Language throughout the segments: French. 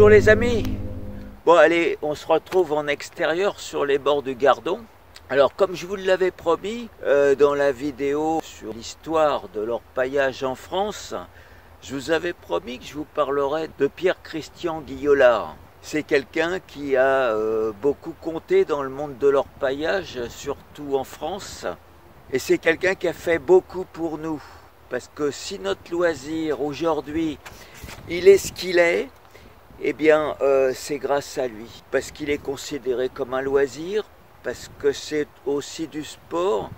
Bonjour les amis. Bon allez, on se retrouve en extérieur sur les bords du Gardon. Alors comme je vous l'avais promis dans la vidéo sur l'histoire de l'orpaillage en France, je vous avais promis que je vous parlerais de Pierre-Christian Guillolard. C'est quelqu'un qui a beaucoup compté dans le monde de l'orpaillage, surtout en France. Et c'est quelqu'un qui a fait beaucoup pour nous. Parce que si notre loisir aujourd'hui, il est ce qu'il est, eh bien c'est grâce à lui. Parce qu'il est considéré comme un loisir, parce que c'est aussi du sport,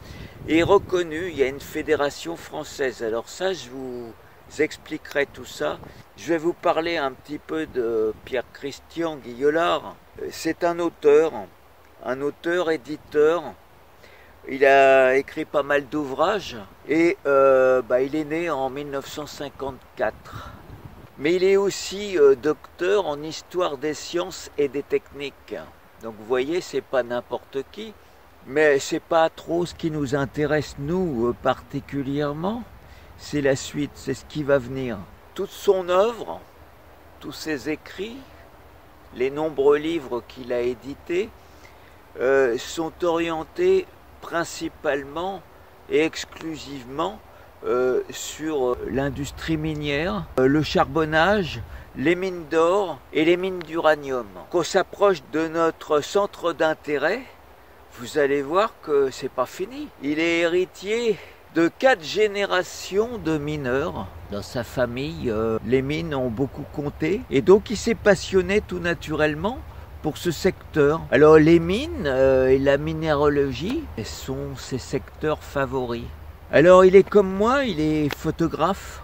et reconnu, il y a une fédération française. Alors ça, je vous expliquerai tout ça. Je vais vous parler un petit peu de Pierre-Christian Guillolard. C'est un auteur-éditeur. Il a écrit pas mal d'ouvrages et il est né en 1954. Mais il est aussi docteur en histoire des sciences et des techniques. Donc vous voyez, c'est pas n'importe qui, mais c'est pas trop ce qui nous intéresse nous particulièrement. C'est la suite, c'est ce qui va venir. Toute son œuvre, tous ses écrits, les nombreux livres qu'il a édités sont orientés principalement et exclusivement sur l'industrie minière, le charbonnage, les mines d'or et les mines d'uranium. Quand on s'approche de notre centre d'intérêt, vous allez voir que c'est pas fini. Il est héritier de 4 générations de mineurs. Dans sa famille, les mines ont beaucoup compté et donc il s'est passionné tout naturellement pour ce secteur. Alors les mines et la minéralogie sont ses secteurs favoris. Alors il est comme moi, il est photographe.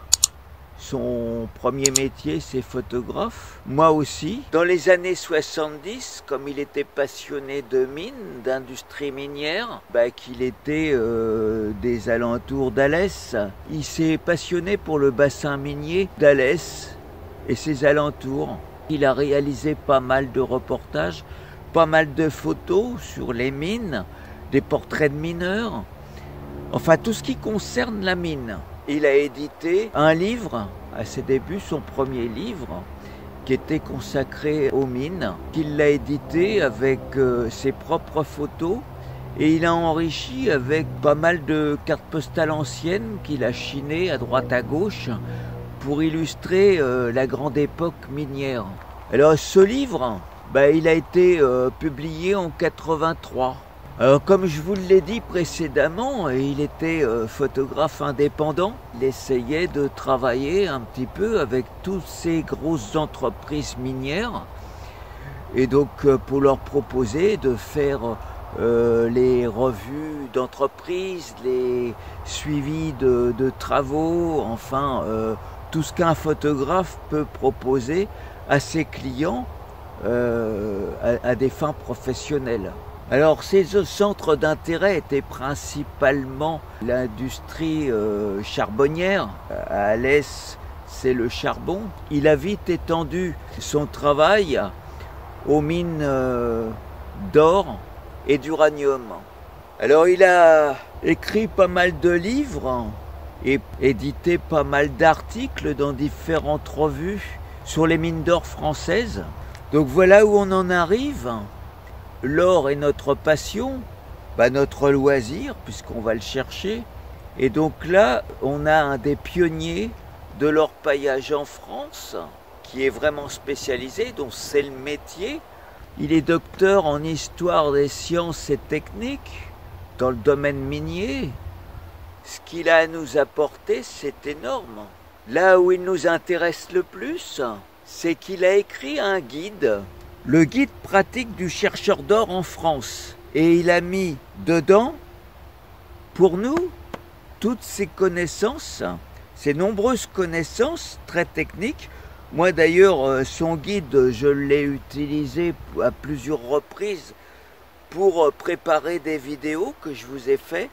Son premier métier c'est photographe. Moi aussi. Dans les années 70, comme il était passionné de mines, d'industrie minière, qu'il était des alentours d'Alès, il s'est passionné pour le bassin minier d'Alès et ses alentours. Il a réalisé pas mal de reportages, pas mal de photos sur les mines, des portraits de mineurs, enfin tout ce qui concerne la mine. Il a édité un livre, à ses débuts, son premier livre, qui était consacré aux mines, qu'il l'a édité avec ses propres photos et il a enrichi avec pas mal de cartes postales anciennes qu'il a chinées à droite à gauche pour illustrer la grande époque minière. Alors ce livre, il a été publié en 83. Alors comme je vous l'ai dit précédemment, il était photographe indépendant. Il essayait de travailler un petit peu avec toutes ces grosses entreprises minières et donc pour leur proposer de faire les revues d'entreprise, les suivis de travaux, enfin tout ce qu'un photographe peut proposer à ses clients à des fins professionnelles. Alors ces centres d'intérêt étaient principalement l'industrie charbonnière. À Alès, c'est le charbon. Il a vite étendu son travail aux mines d'or et d'uranium. Alors il a écrit pas mal de livres et édité pas mal d'articles dans différentes revues sur les mines d'or françaises. Donc voilà où on en arrive. L'or est notre passion, notre loisir, puisqu'on va le chercher. Et donc là, on a un des pionniers de l'orpaillage en France, qui est vraiment spécialisé, dont c'est le métier. Il est docteur en histoire des sciences et techniques, dans le domaine minier. Ce qu'il a à nous apporter, c'est énorme. Là où il nous intéresse le plus, c'est qu'il a écrit un guide, le guide pratique du chercheur d'or en France. Et il a mis dedans, pour nous, toutes ces connaissances, ces nombreuses connaissances très techniques. Moi d'ailleurs, son guide, je l'ai utilisé à plusieurs reprises pour préparer des vidéos que je vous ai fait.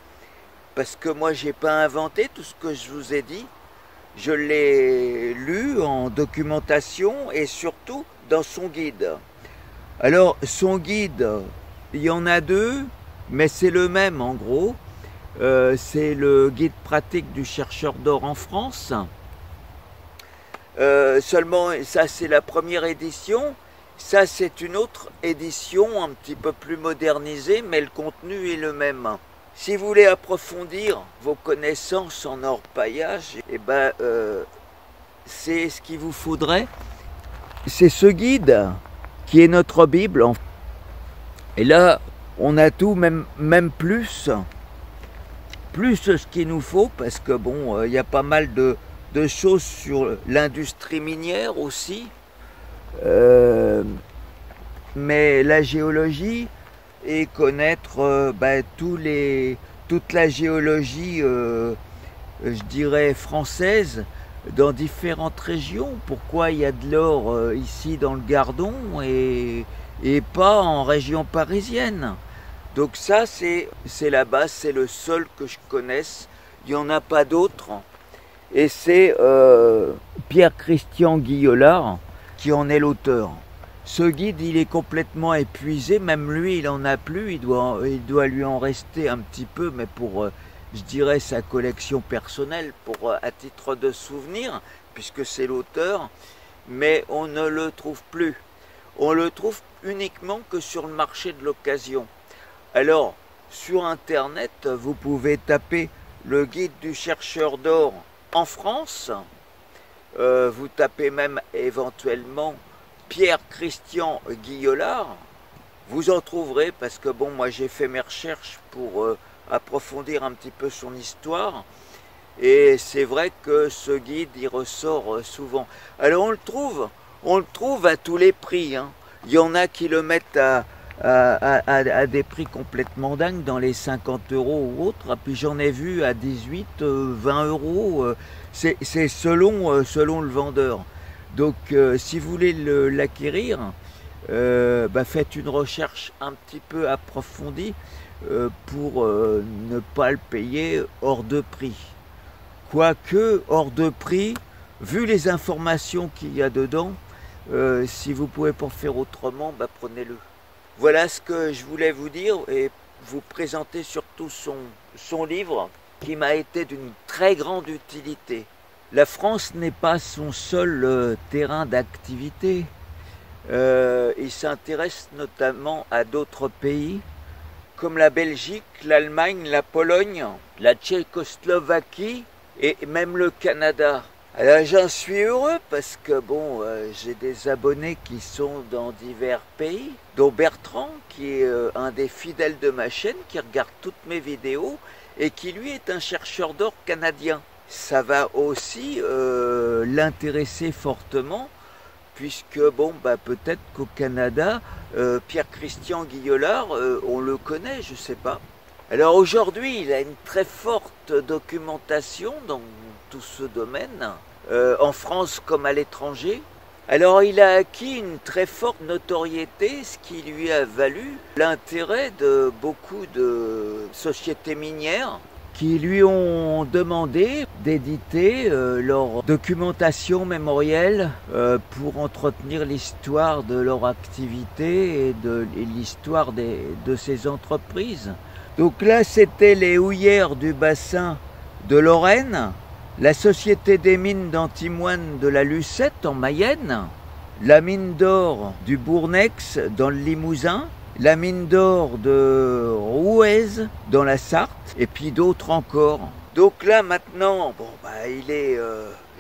Parce que moi, j'ai pas inventé tout ce que je vous ai dit. Je l'ai lu en documentation et surtout dans son guide. Alors, son guide, il y en a 2, mais c'est le même en gros. C'est le guide pratique du chercheur d'or en France. Seulement, ça c'est la première édition. Ça c'est une autre édition un petit peu plus modernisée, mais le contenu est le même. Si vous voulez approfondir vos connaissances en orpaillage, eh ben, c'est ce qu'il vous faudrait. C'est ce guide qui est notre Bible. Et là, on a tout, même plus ce qu'il nous faut, parce que bon, il y a pas mal de choses sur l'industrie minière aussi. Mais la géologie et connaître toute la géologie, je dirais, française dans différentes régions. Pourquoi il y a de l'or ici dans le Gardon et pas en région parisienne. Donc ça, c'est la base, c'est le seul que je connaisse. Il n'y en a pas d'autres. Et c'est Pierre-Christian Guillolard qui en est l'auteur. Ce guide, il est complètement épuisé, même lui, il en a plus, il doit lui en rester un petit peu, mais pour, je dirais, sa collection personnelle, à titre de souvenir, puisque c'est l'auteur, mais on ne le trouve plus. On le trouve uniquement que sur le marché de l'occasion. Alors, sur Internet, vous pouvez taper le guide du chercheur d'or en France, vous tapez même éventuellement Pierre-Christian Guillolard, vous en trouverez, parce que bon, moi j'ai fait mes recherches pour approfondir un petit peu son histoire, et c'est vrai que ce guide il ressort souvent. Alors on le trouve à tous les prix, hein. Il y en a qui le mettent à des prix complètement dingues, dans les 50 € ou autres, et puis j'en ai vu à 18, 20 €, c'est selon le vendeur. Donc si vous voulez l'acquérir, faites une recherche un petit peu approfondie pour ne pas le payer hors de prix. Quoique hors de prix, vu les informations qu'il y a dedans, si vous ne pouvez pas faire autrement, prenez-le. Voilà ce que je voulais vous dire et vous présenter surtout son livre qui m'a été d'une très grande utilité. La France n'est pas son seul terrain d'activité. Il s'intéresse notamment à d'autres pays comme la Belgique, l'Allemagne, la Pologne, la Tchécoslovaquie et même le Canada. Alors j'en suis heureux parce que bon, j'ai des abonnés qui sont dans divers pays, dont Bertrand qui est un des fidèles de ma chaîne, qui regarde toutes mes vidéos et qui lui est un chercheur d'or canadien. Ça va aussi l'intéresser fortement, puisque bon, peut-être qu'au Canada, Pierre-Christian Guillolard, on le connaît, je sais pas. Alors aujourd'hui, il a une très forte documentation dans tout ce domaine, en France comme à l'étranger. Alors il a acquis une très forte notoriété, ce qui lui a valu l'intérêt de beaucoup de sociétés minières qui lui ont demandé d'éditer leur documentation mémorielle pour entretenir l'histoire de leur activité et l'histoire de ces entreprises. Donc là, c'était les houillères du bassin de Lorraine, la Société des mines d'Antimoine de la Lucette en Mayenne, la mine d'or du Bournex dans le Limousin, la mine d'or de Rouez dans la Sarthe, et puis d'autres encore. Donc là maintenant, bon, il est,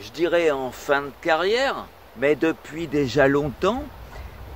je dirais, en fin de carrière, mais depuis déjà longtemps,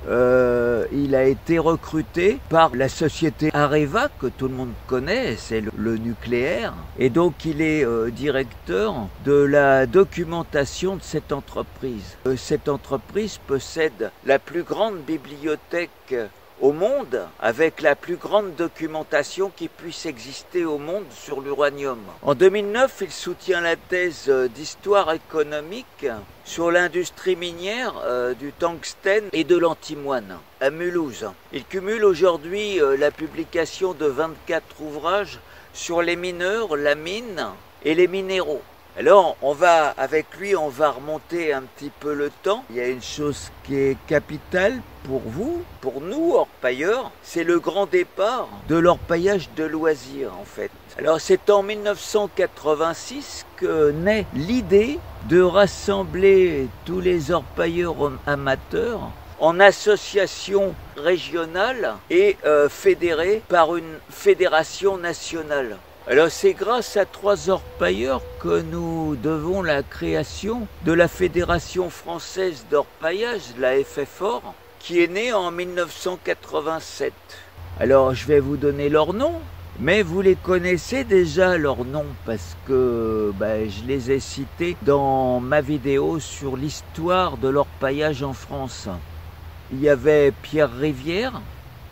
il a été recruté par la société Areva, que tout le monde connaît, c'est le nucléaire, et donc il est directeur de la documentation de cette entreprise. Cette entreprise possède la plus grande bibliothèque au monde, avec la plus grande documentation qui puisse exister au monde sur l'uranium. En 2009, il soutient la thèse d'histoire économique sur l'industrie minière du tungstène et de l'antimoine à Mulhouse. Il cumule aujourd'hui la publication de 24 ouvrages sur les mineurs, la mine et les minéraux. Alors, avec lui, on va remonter un petit peu le temps. Il y a une chose qui est capitale pour vous, pour nous, orpailleurs, c'est le grand départ de l'orpaillage de loisirs, en fait. Alors, c'est en 1986 que naît l'idée de rassembler tous les orpailleurs amateurs en association régionale et fédérés par une fédération nationale. Alors c'est grâce à 3 orpailleurs que nous devons la création de la Fédération française d'orpaillage, la FFOR, qui est née en 1987. Alors je vais vous donner leurs noms, mais vous les connaissez déjà leurs noms parce que je les ai cités dans ma vidéo sur l'histoire de l'orpaillage en France. Il y avait Pierre Rivière,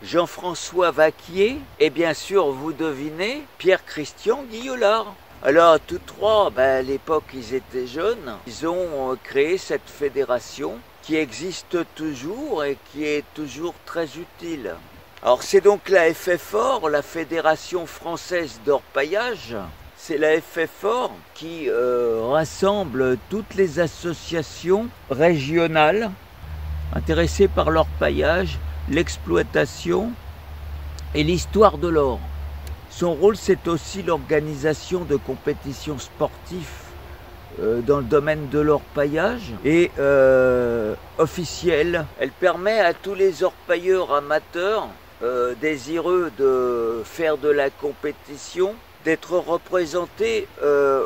Jean-François Vaquier et bien sûr, vous devinez, Pierre-Christian Guillolard. Alors, tous trois, à l'époque, ils étaient jeunes. Ils ont créé cette fédération qui existe toujours et qui est toujours très utile. Alors, c'est donc la FFOR, la Fédération Française d'Orpaillage. C'est la FFOR qui rassemble toutes les associations régionales intéressées par l'orpaillage, l'exploitation et l'histoire de l'or. Son rôle, c'est aussi l'organisation de compétitions sportives dans le domaine de l'orpaillage et officielle. Elle permet à tous les orpailleurs amateurs désireux de faire de la compétition d'être représentés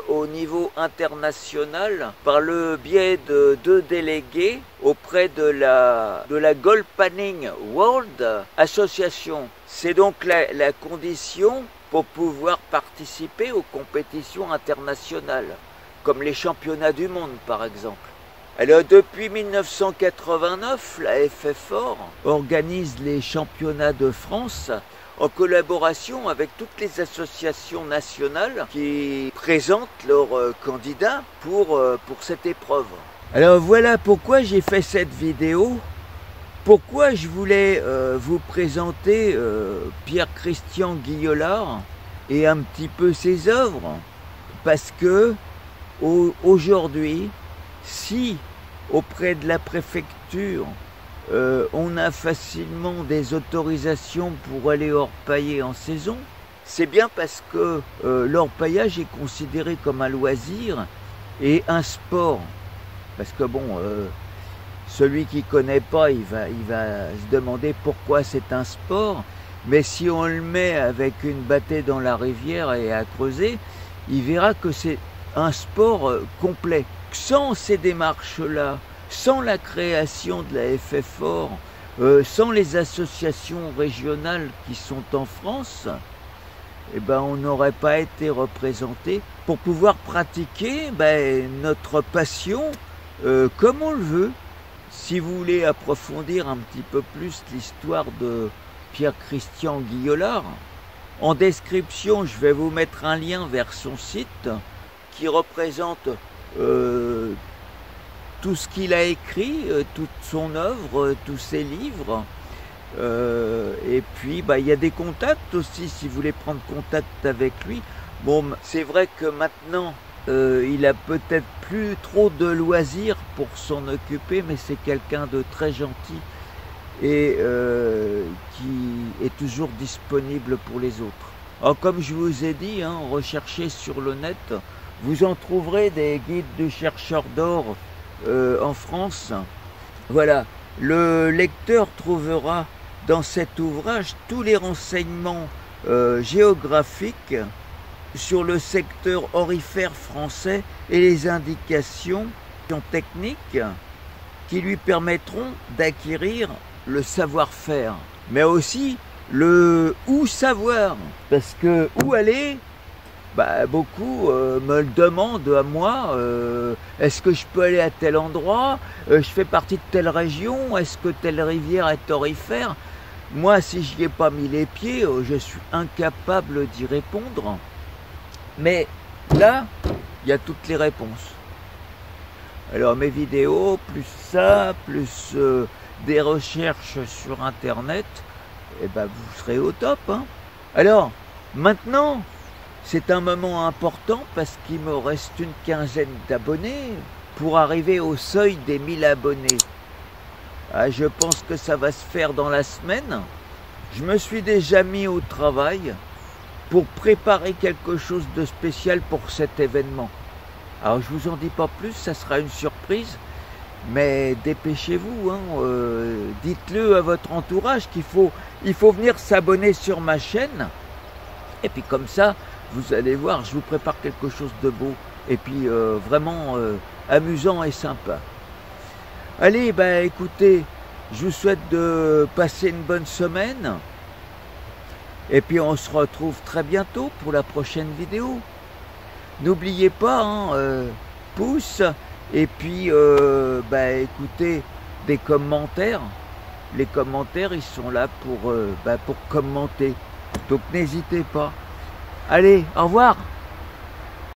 au niveau international par le biais de 2 délégués auprès de la Gold Panning World Association. C'est donc la condition pour pouvoir participer aux compétitions internationales, comme les championnats du monde par exemple. Alors depuis 1989, la FFOR organise les championnats de France en collaboration avec toutes les associations nationales qui présentent leurs candidats pour cette épreuve. Alors voilà pourquoi j'ai fait cette vidéo, pourquoi je voulais vous présenter Pierre-Christian Guillolard et un petit peu ses œuvres, parce que aujourd'hui, si auprès de la préfecture, on a facilement des autorisations pour aller orpailler en saison, c'est bien parce que l'orpaillage est considéré comme un loisir et un sport. Parce que celui qui ne connaît pas, il va se demander pourquoi c'est un sport. Mais si on le met avec une bâtée dans la rivière et à creuser, il verra que c'est un sport complet. Sans ces démarches-là, sans la création de la FFOR, sans les associations régionales qui sont en France, on n'aurait pas été représenté pour pouvoir pratiquer notre passion comme on le veut. Si vous voulez approfondir un petit peu plus l'histoire de Pierre-Christian Guillolard, en description, je vais vous mettre un lien vers son site qui représente tout ce qu'il a écrit, toute son œuvre, tous ses livres. Et puis, il y a des contacts aussi, si vous voulez prendre contact avec lui. C'est vrai que maintenant, il a peut-être plus trop de loisirs pour s'en occuper, mais c'est quelqu'un de très gentil et qui est toujours disponible pour les autres. Alors, comme je vous ai dit, recherchez sur le net, vous en trouverez des guides de chercheurs d'or en France. Voilà, le lecteur trouvera dans cet ouvrage tous les renseignements géographiques sur le secteur aurifère français et les indications techniques qui lui permettront d'acquérir le savoir-faire, mais aussi le où savoir, parce que où aller, beaucoup me le demandent à moi, est-ce que je peux aller à tel endroit, je fais partie de telle région, est-ce que telle rivière est aurifère? Moi, si je n'y ai pas mis les pieds, je suis incapable d'y répondre. Mais là, il y a toutes les réponses. Alors mes vidéos, plus ça, plus des recherches sur internet, vous serez au top. Alors, maintenant, C'est un moment important parce qu'il me reste une quinzaine d'abonnés pour arriver au seuil des 1000 abonnés. Ah, je pense que ça va se faire dans la semaine. Je me suis déjà mis au travail pour préparer quelque chose de spécial pour cet événement. Alors je vous en dis pas plus, ça sera une surprise, mais dépêchez-vous, hein, dites-le à votre entourage il faut venir s'abonner sur ma chaîne. Et puis comme ça, vous allez voir, je vous prépare quelque chose de beau et puis vraiment amusant et sympa. Allez, ben écoutez, je vous souhaite de passer une bonne semaine. Et puis on se retrouve très bientôt pour la prochaine vidéo. N'oubliez pas, hein, pouce, et puis ben écoutez, des commentaires. Les commentaires, ils sont là pour commenter. Donc n'hésitez pas. Allez, au revoir.